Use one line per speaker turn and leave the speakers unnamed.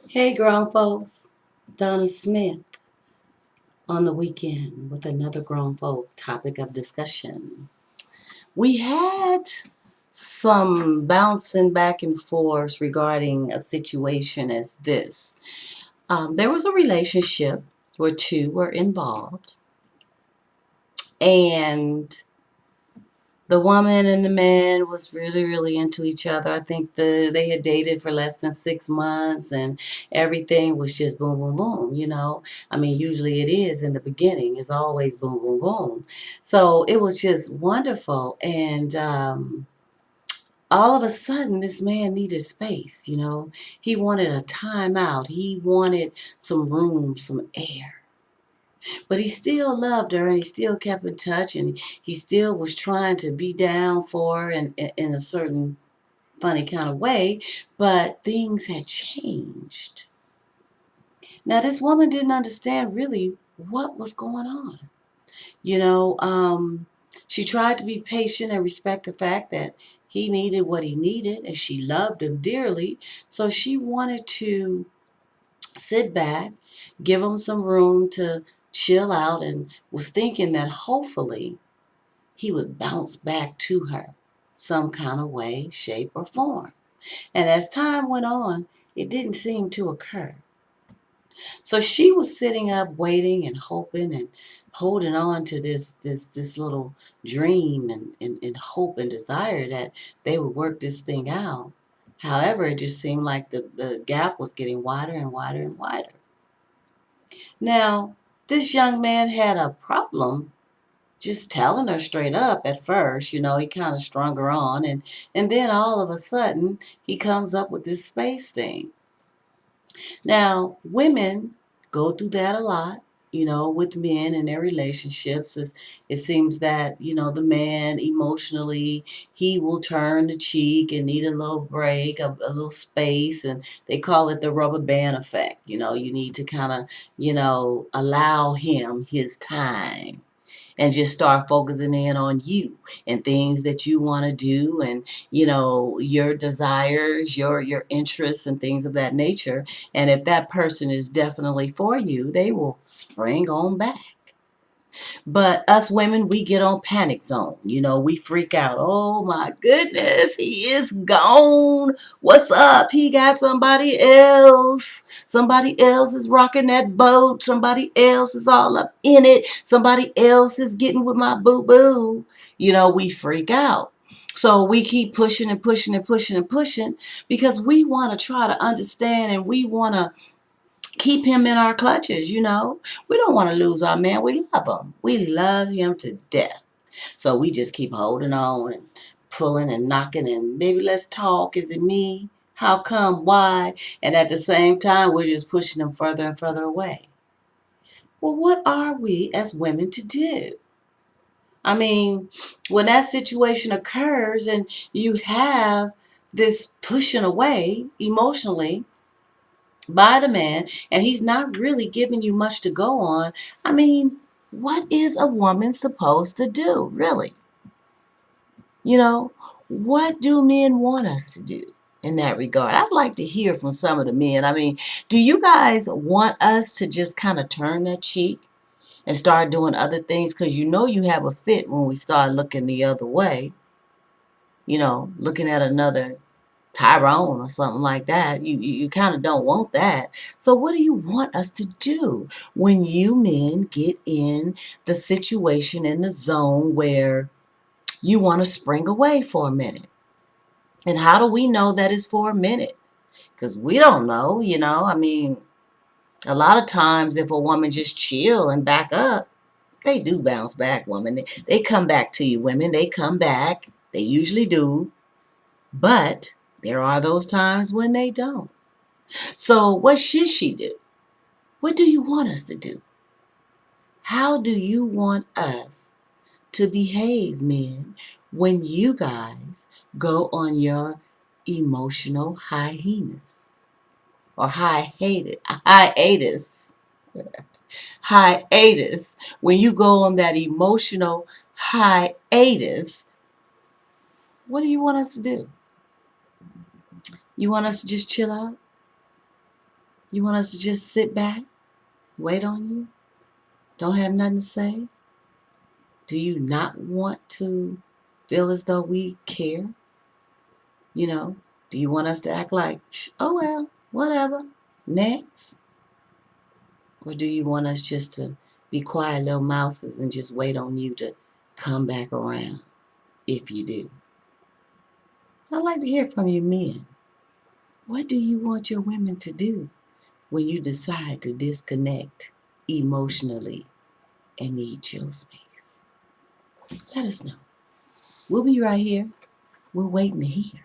Hey, grown folks. Donna Smith on the weekend with another grown folk topic of discussion. We had some bouncing back and forth regarding a situation as this. There was a relationship where two were involved, and the woman and the man was really into each other. I think they had dated for less than 6 months, and everything was just boom boom boom. I mean, usually it is in the beginning. It's always boom boom boom. So it was just wonderful. And all of a sudden, this man needed space. He wanted a timeout. He wanted some room, some air. But he still loved her, and he still kept in touch, and he still was trying to be down for her in a certain funny kind of way. But things had changed. Now, this woman didn't understand really what was going on. You know, um, she tried to be patient and respect the fact that he needed what he needed, and she loved him dearly. So she wanted to sit back, give him some room to chill out, and was thinking that hopefully he would bounce back to her some kind of way, shape, or form. And as time went on, it didn't seem to occur. So she was sitting up waiting and hoping and holding on to this little dream and hope and desire that they would work this thing out. However, it just seemed like the gap was getting wider and wider and wider. Now, this young man had a problem just telling her straight up at first. He kind of strung her on, and then all of a sudden he comes up with this space thing. Now, women go through that a lot. With men and their relationships. It seems that, the man emotionally, he will turn the cheek and need a little break, a little space, and they call it the rubber band effect. You need to kind of, allow him his time and just start focusing in on you and things that you want to do, and your desires, your interests, and things of that nature. And if that person is definitely for you, they will spring on back. But us women, we get on panic zone. We freak out. Oh my goodness, he is gone. What's up? He got somebody else. Somebody else is rocking that boat. Somebody else is all up in it. Somebody else is getting with my boo boo. We freak out. So we keep pushing and pushing and pushing and pushing because we want to try to understand, and we want to keep him in our clutches. We don't want to lose our man. We love him. We love him to death. So we just keep holding on and pulling and knocking, and maybe let's talk. Is it me? How come? Why? And at the same time, we're just pushing him further and further away. Well, what are we as women to do? I mean, when that situation occurs and you have this pushing away emotionally by the man, and he's not really giving you much to go on. I mean, what is a woman supposed to do, really? You know, what do men want us to do in that regard? I'd like to hear from some of the men. I mean, do you guys want us to just kind of turn that cheek and start doing other things? Because you have a fit when we start looking the other way, looking at another Tyrone or something like that. You kind of don't want that. So what do you want us to do when you men get in the situation, in the zone where you want to spring away for a minute? And how do we know that it's for a minute? Because we don't know. I mean, a lot of times if a woman just chill and back up, they do bounce back, woman. They come back to you, women. They come back. They usually do. But there are those times when they don't. So what should she do? What do you want us to do? How do you want us to behave, men, when you guys go on your emotional hiatus or hiatus, hiatus? When you go on that emotional hiatus, what do you want us to do? You want us to just chill out? You want us to just sit back, wait on you, don't have nothing to say? Do you not want to feel as though we care? You know, do you want us to act like, oh well, whatever, next? Or do you want us just to be quiet little mouses and just wait on you to come back around, if you do? I'd like to hear from you men. What do you want your women to do when you decide to disconnect emotionally and need your space? Let us know. We'll be right here. We're waiting to hear.